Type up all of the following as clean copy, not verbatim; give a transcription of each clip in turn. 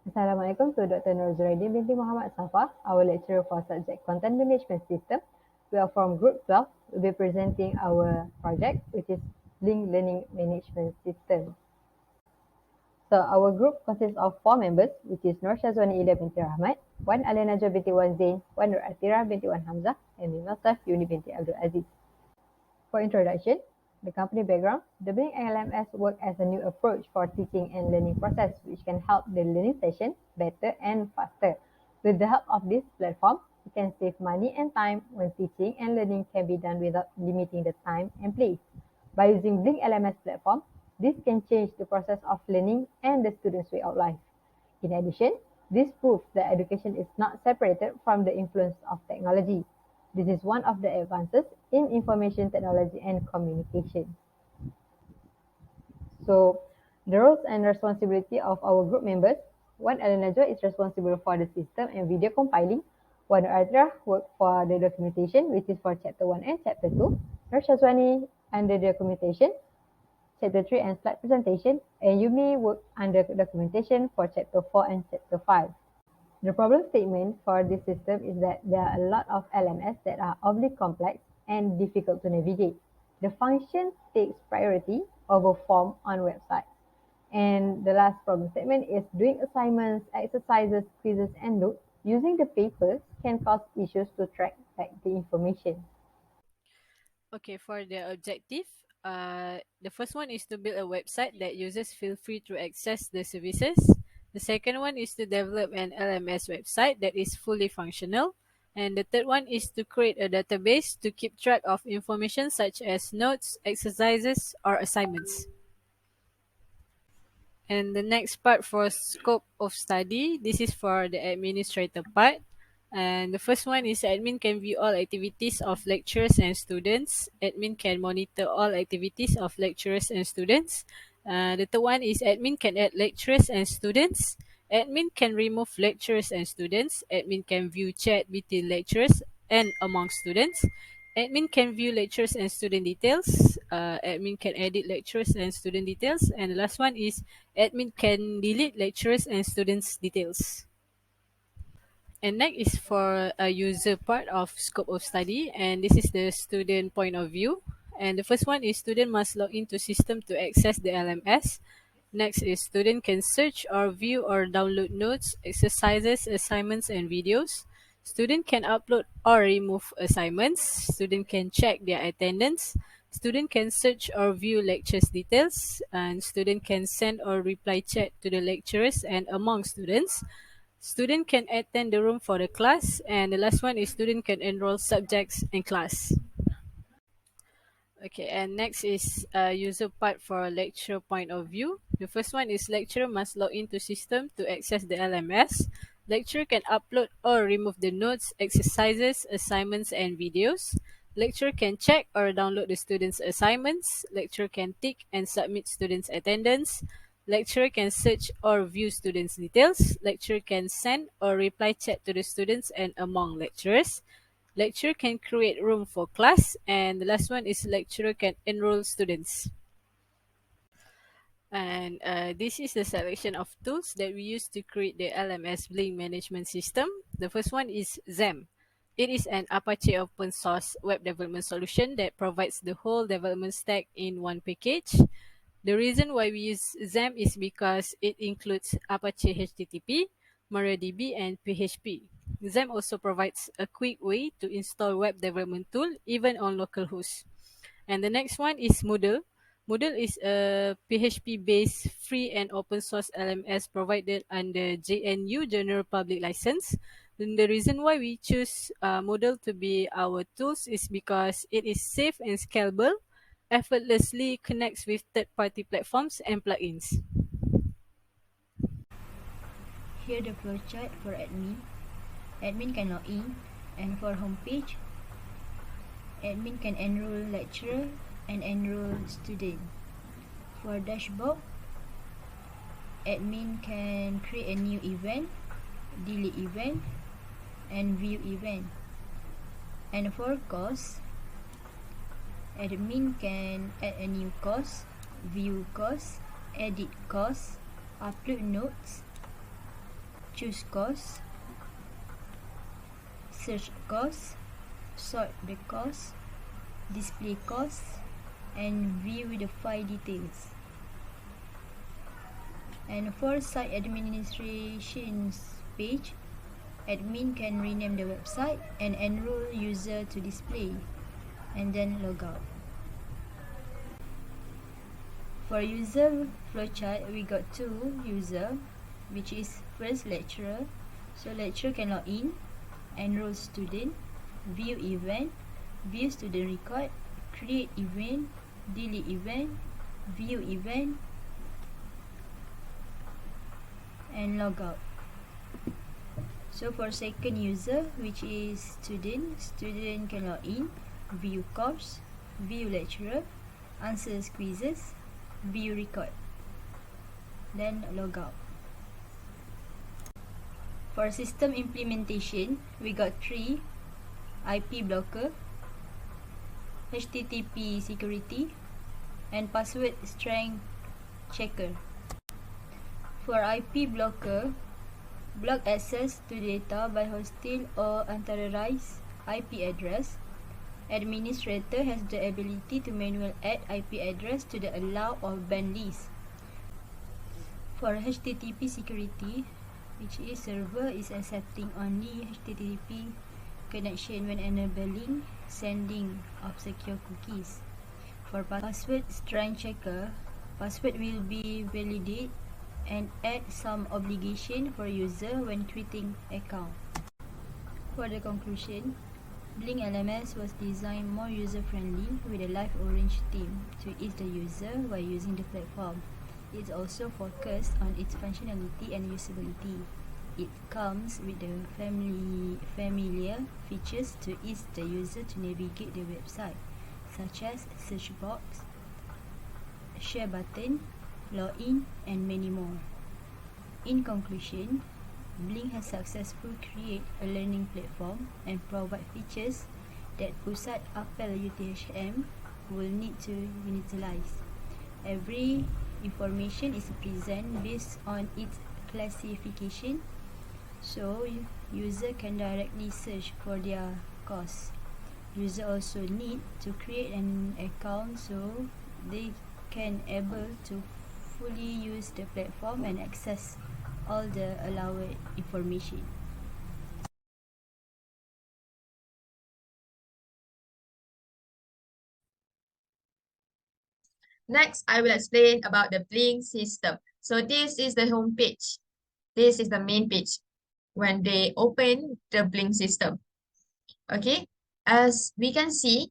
Assalamualaikum to Dr. Nur Zuraidi binti Muhammad Safa, our lecturer for subject Content Management System. We are from Group 12. We'll be presenting our project, which is Link Learning Management System. So our group consists of 4 members, which is Nur Shazwani Ida binti Rahmat, Wan Alina Najwa binti Wan Zain, Wan Nur Atira binti Wan Hamzah, and myself, Yuni binti Abdul Aziz. For introduction, the company background, the Blink LMS works as a new approach for teaching and learning process which can help the learning session better and faster. With the help of this platform, you can save money and time when teaching and learning can be done without limiting the time and place. By using Blink LMS platform, this can change the process of learning and the student's way of life. In addition, this proves that education is not separated from the influence of technology. This is one of the advances in information technology and communication. So, the roles and responsibility of our group members. One Ellen Najwa is responsible for the system and video compiling. One Adra works for the documentation, which is for chapter 1 and chapter 2. Nur Shazwani under the documentation, chapter 3 and slide presentation. And Yumi works under documentation for chapter 4 and chapter 5. The problem statement for this system is that there are a lot of LMS that are overly complex and difficult to navigate. The function takes priority over form on websites. And the last problem statement is doing assignments, exercises, quizzes, and notes using the papers can cause issues to track back the information. Okay, for the objective, the first one is to build a website that users feel free to access the services. The second one is to develop an LMS website that is fully functional. And the third one is to create a database to keep track of information such as notes, exercises, or assignments. And the next part for scope of study, this is for the administrator part. And the first one is admin can view all activities of lecturers and students. Admin can monitor all activities of lecturers and students. The third one is admin can add lecturers and students. Admin can remove lecturers and students. Admin can view chat between lecturers and among students. Admin can view lectures and student details. Admin can edit lectures and student details. And the last one is admin can delete lectures and students details. And next is for a user part of scope of study, and this is the student point of view. And the first one is student must log into system to access the LMS. Next is student can search or view or download notes, exercises, assignments, and videos. Student can upload or remove assignments. Student can check their attendance. Student can search or view lectures details, and student can send or reply chat to the lecturers and among students. Student can attend the room for the class, and the last one is student can enroll subjects in class. Okay, and next is user part for lecturer point of view. The first one is lecturer must log into system to access the LMS. Lecturer can upload or remove the notes, exercises, assignments, and videos. Lecturer can check or download the students' assignments. Lecturer can tick and submit students' attendance. Lecturer can search or view students' details. Lecturer can send or reply chat to the students and among lecturers. Lecturer can create room for class, and the last one is lecturer can enroll students. And this is the selection of tools that we use to create the LMS Blink Management System. The first one is XAMPP. It is an Apache open source web development solution that provides the whole development stack in one package. The reason why we use XAMPP is because it includes Apache HTTP, MariaDB, and PHP. XAMPP also provides a quick way to install web development tool even on localhost. And the next one is Moodle. Moodle is a PHP-based free and open source LMS provided under JNU General Public License. Then the reason why we choose Moodle to be our tools is because it is safe and scalable, effortlessly connects with third-party platforms and plugins. Here the flowchart for admin. Admin can log in, and for homepage, admin can enroll lecturer and enroll student. For dashboard, admin can create a new event, delete event, and view event. And for course, admin can add a new course, view course, edit course, upload notes, choose course, search course, sort the course, display course, and view the file details. And for site administration's page, admin can rename the website and enroll user to display, and then log out. For user flowchart, we got two user, which is first lecturer. So lecturer can log in, enroll student, view event, view student record, create event, delete event, view event, and log out. So for second user, which is student can log in, view course, view lecturer, answer quizzes, view record, then log out. For system implementation, we got three: IP blocker, HTTP security, and password strength checker. For IP blocker, block access to data by hostile or unauthorized IP address. Administrator has the ability to manually add IP address to the allow or ban list. For HTTP security, which is server is accepting only HTTP connection when enabling sending of secure cookies. For password strength checker, password will be validated and add some obligation for user when creating account. For the conclusion, Blink LMS was designed more user-friendly with a live orange theme to ease the user while using the platform. It's also focused on its functionality and usability. It comes with the familiar features to ease the user to navigate the website, such as search box, share button, login, and many more. In conclusion, Blink has successfully created a learning platform and provide features that Pusat Apel UTHM will need to utilize. Every information is presented based on its classification, so user can directly search for their course. User also need to create an account so they can able to fully use the platform and access all the allowed information. Next, I will explain about the Blink system. So this is the home page. This is the main page when they open the Blink system. Okay, as we can see,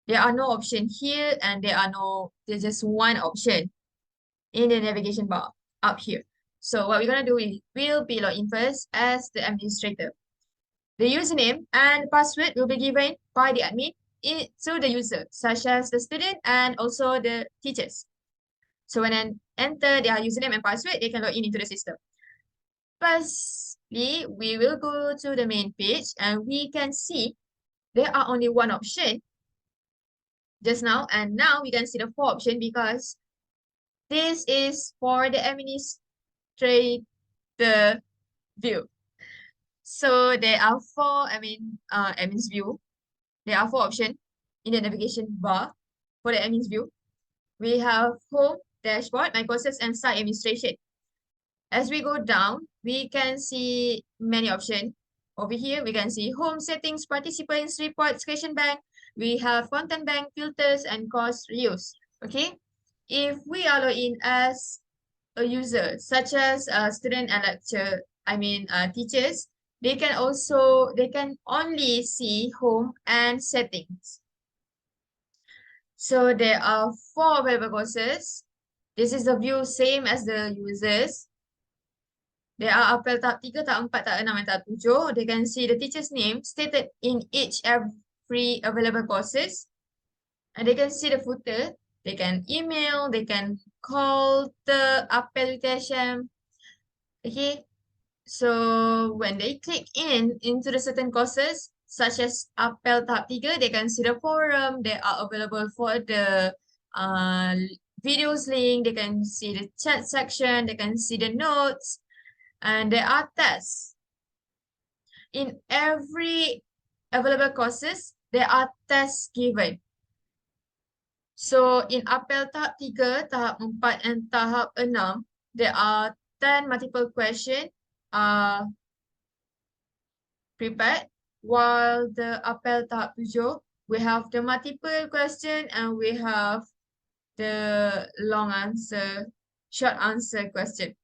there are no option here and there's just one option in the navigation bar up here. So what we're gonna do is we'll be login first as the administrator. The username and password will be given by the admin to the user, such as the student and also the teachers. So when they enter their username and password, they can log in into the system. Firstly, we will go to the main page and we can see there are only one option just now, and now we can see the four option because this is for the administrator view. So there are four, admin's view. There are four options in the navigation bar for the admin's view. We have home, dashboard, my courses, and site administration. As we go down, we can see many options. Over here, we can see home settings, participants, reports, question bank. We have content bank, filters, and course reuse. Okay, if we are logged in as a user, such as a student and teachers, they can only see home and settings. So there are four available courses. This is the view same as the users. There are apel tahap 3, tahap 4, tahap 6, and tahap 7. They can see the teacher's name stated in every available courses. And they can see the footer. They can email, they can call the apel UTHM. Okay, so when they click into the certain courses, such as apel tahap 3, they can see the forum. They are available for the videos link. They can see the chat section. They can see the notes. And there are tests. In every available courses, there are tests given. So in apel tahap 3, tahap 4 and tahap 6, there are 10 multiple question prepared, while the apel tahap 7, we have the multiple question and we have the short answer question.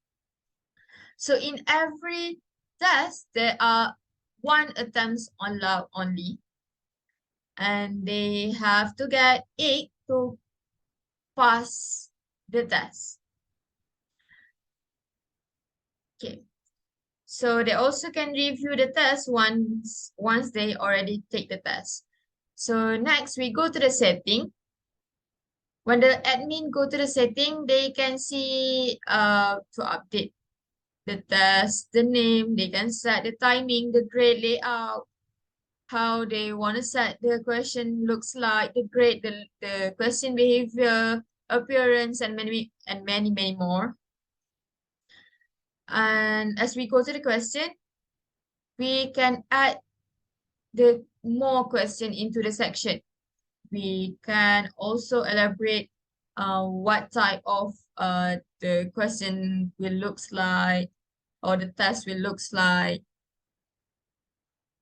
So in every test, there are 1 attempts allowed only, and they have to get 8 to pass the test. Okay. So they also can review the test once they already take the test. So next we go to the setting. When the admin go to the setting, they can see to update the test, the name, they can set the timing, the grade layout, how they want to set the question looks like, the grade, the question behavior, appearance, and many more. And as we go to the question, we can add the more question into the section. We can also elaborate what type of the question will looks like, or the test will looks like.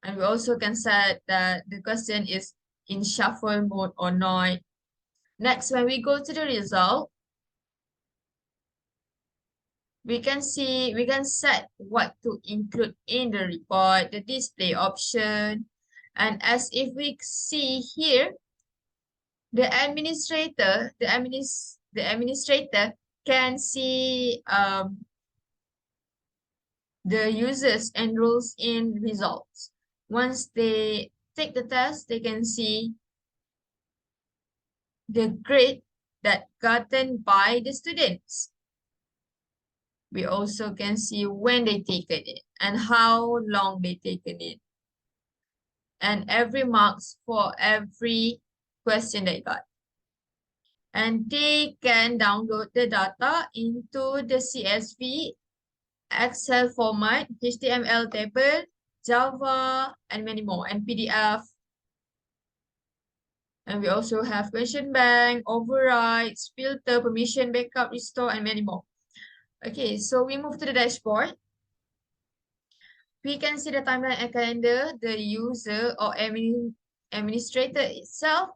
And we also can set that the question is in shuffle mode or not. Next, when we go to the result, we can set what to include in the report, the display option. And as if we see here, the administrator can see the users enrolls in results. Once they take the test, they can see the grade that gotten by the students. We also can see when they taken it and how long they taken it, and every marks for every question they got. And they can download the data into the CSV, Excel format, HTML table, Java, and many more, and PDF. And we also have question bank, overrides, filter, permission, backup, restore, and many more. Okay, so we move to the dashboard. We can see the timeline and calendar. The user or administrator itself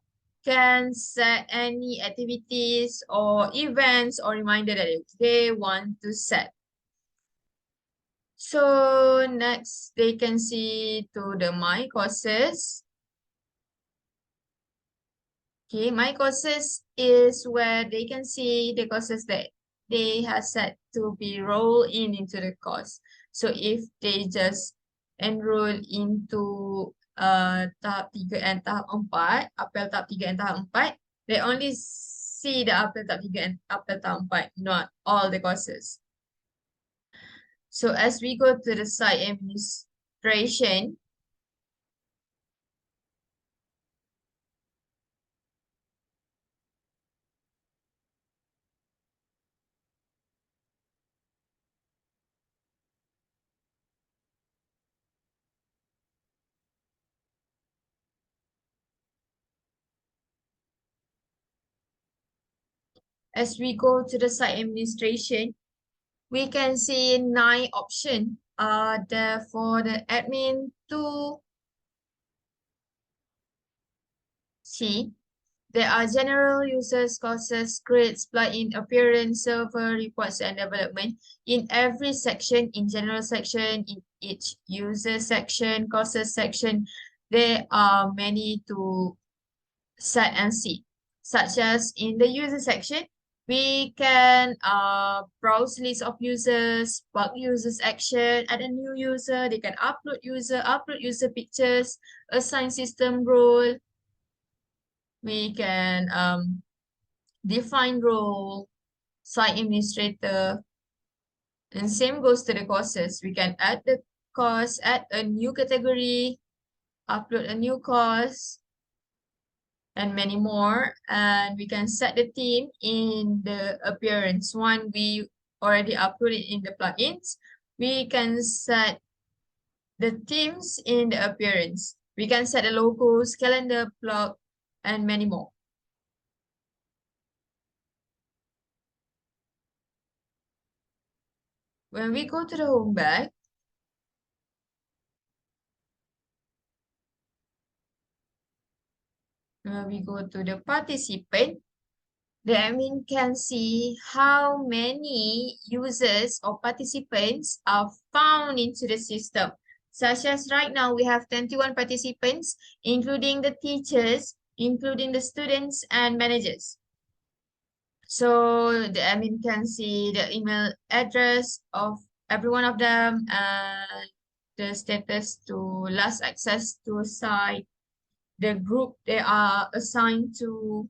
can set any activities or events or reminder that they want to set. So next, they can see to the My Courses. Okay, My Courses is where they can see the courses that they have set to be rolled into the course. So if they just enroll into tahap 3 and tahap 4, apel tahap 3 and tahap 4, they only see the apel tahap 3 and apel tahap 4, not all the courses. So as we go to the site administration, as we go to the site administration, we can see 9 options are there for the admin to see. There are general users, courses, grades, plugin, appearance, server, reports, and development. In every section, in general section, in each user section, courses section, there are many to set and see. Such as in the user section, we can browse list of users, bulk users action, add a new user, they can upload user pictures, assign system role. We can define role, site administrator, and same goes to the courses. We can add the course, add a new category, upload a new course, and many more. And we can set the theme in the appearance. One we already uploaded in the plugins. we can set the themes in the appearance. We can set the logos, calendar, blog, and many more. When we go to the home bag, when we go to the participant, the admin can see how many users or participants are found into the system. Such as right now, we have 21 participants, including the teachers, including the students and managers. So the admin can see the email address of every one of them and the status to last access to a site, the group they are assigned to.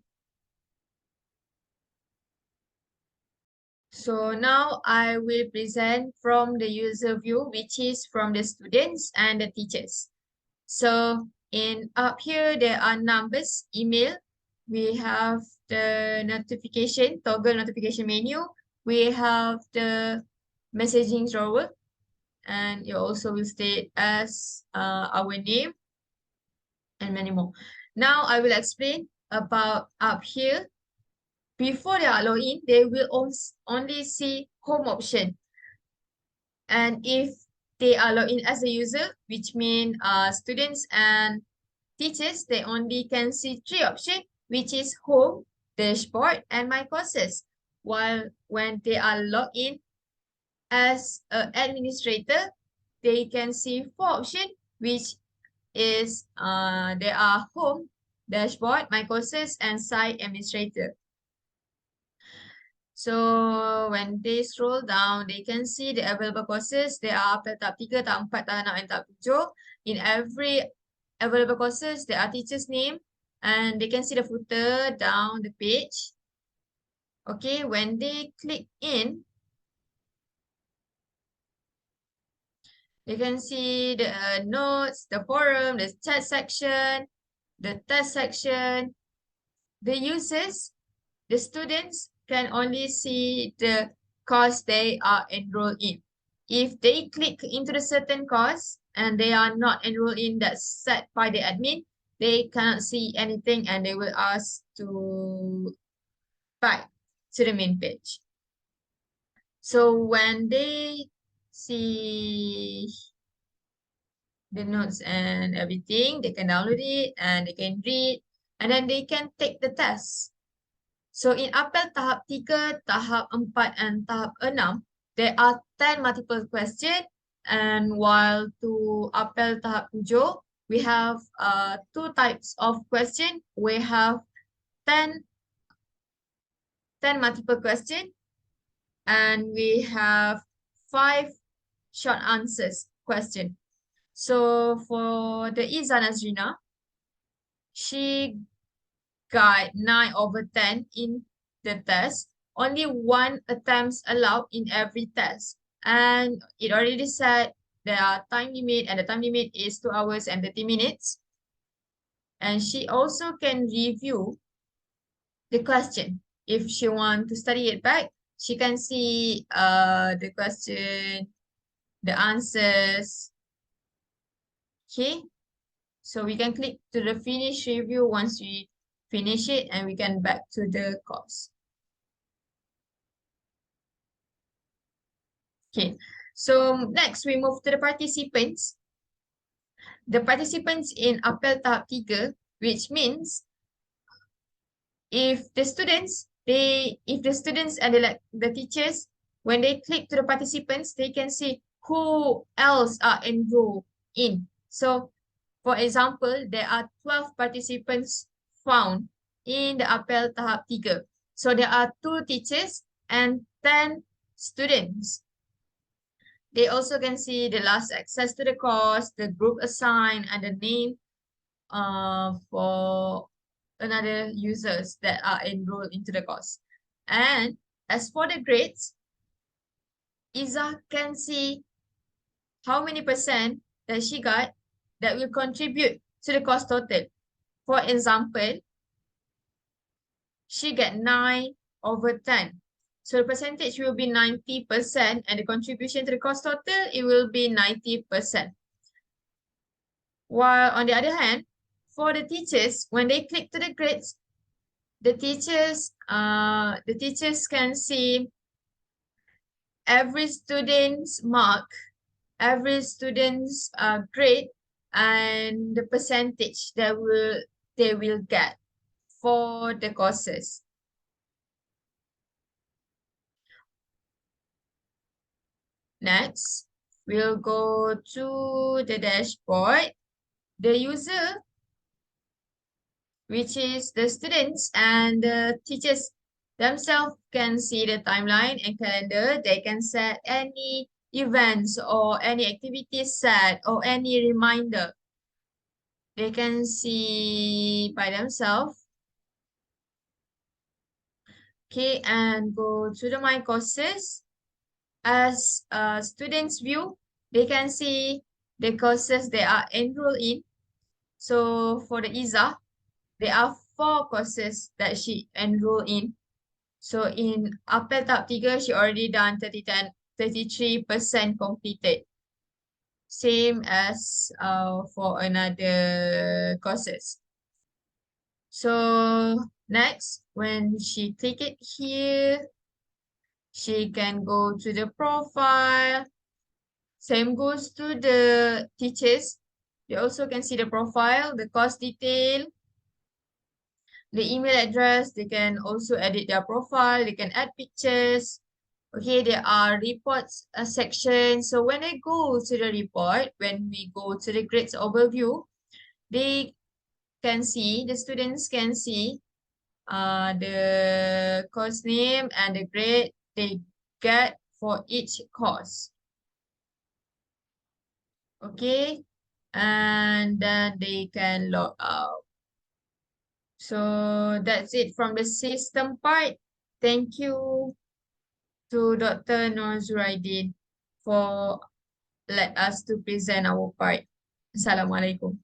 So now I will present from the user view, which is from the students and the teachers. So in up here, there are numbers, email. We have the notification, toggle notification menu. We have the messaging drawer. And it also will state as our name and many more. Now I will explain about up here. Before they are login, they will only see home option. And if they are logged in as a user, which means students and teachers, they only can see three options, which is home, dashboard, and my courses. While when they are logged in as an administrator, they can see four options, which is they are home, dashboard, my courses, and site administrator. So when they scroll down, they can see the available courses. There are tahap 3, tahap 4, tahap 6, and tahap 7. In every available courses, there are teacher's name, and they can see the footer down the page. Okay, when they click in, they can see the notes, the forum, the chat section, the test section. The users, the students can only see the course they are enrolled in. If they click into the certain course and they are not enrolled in that set by the admin, they cannot see anything and they will ask to back to the main page. So when they see the notes and everything, they can download it and they can read and then they can take the test. So in apel tahap 3, tahap 4, and tahap 6, there are 10 multiple question. And while to apel tahap 7, we have two types of question. We have 10 multiple question. And we have 5 short answers question. So for the Iza Nazrina, she got 9/10 in the test. Only one attempts allowed in every test. And it already said there are time limit and the time limit is 2 hours and 30 minutes. And she also can review the question. If she wants to study it back, she can see the question, the answers. Okay, so we can click to the finish review once we finish it and we can back to the course. Okay, so next we move to the participants. The participants in apel tahap 3, which means if the students and the teachers, when they click to the participants, they can see who else are enrolled in. So for example, there are 12 participants found in the apel tahap 3. So there are 2 teachers and 10 students. They also can see the last access to the course, the group assigned, and the name for another users that are enrolled into the course. And as for the grades, Iza can see how many percent that she got that will contribute to the course total. For example, she got 9/10. So the percentage will be 90% and the contribution to the course total, it will be 90%. While on the other hand, for the teachers, when they click to the grades, the teachers can see every student's mark, every student's grade, and the percentage that they will get for the courses. Next, we'll go to the dashboard. The user, which is the students and the teachers themselves, can see the timeline and calendar. They can set any events or any activities set or any reminder. They can see by themselves. Okay, and go to the My Courses. As students view, they can see the courses they are enrolled in. So for the Iza, there are 4 courses that she enrolled in. So in Apel Tahap 3, she already done 33% completed. Same as for another courses. So next, when she click it here, she can go to the profile. Same goes to the teachers. They also can see the profile, the course detail, the email address. They can also edit their profile. They can add pictures. Okay, there are reports section. So when I go to the report, when we go to the grades overview, they can see, the students can see the course name and the grade they get for each course. Okay, and then they can log out. So that's it from the system part. Thank you to Dr. Nur Zuraidin for let us to present our part. Assalamualaikum.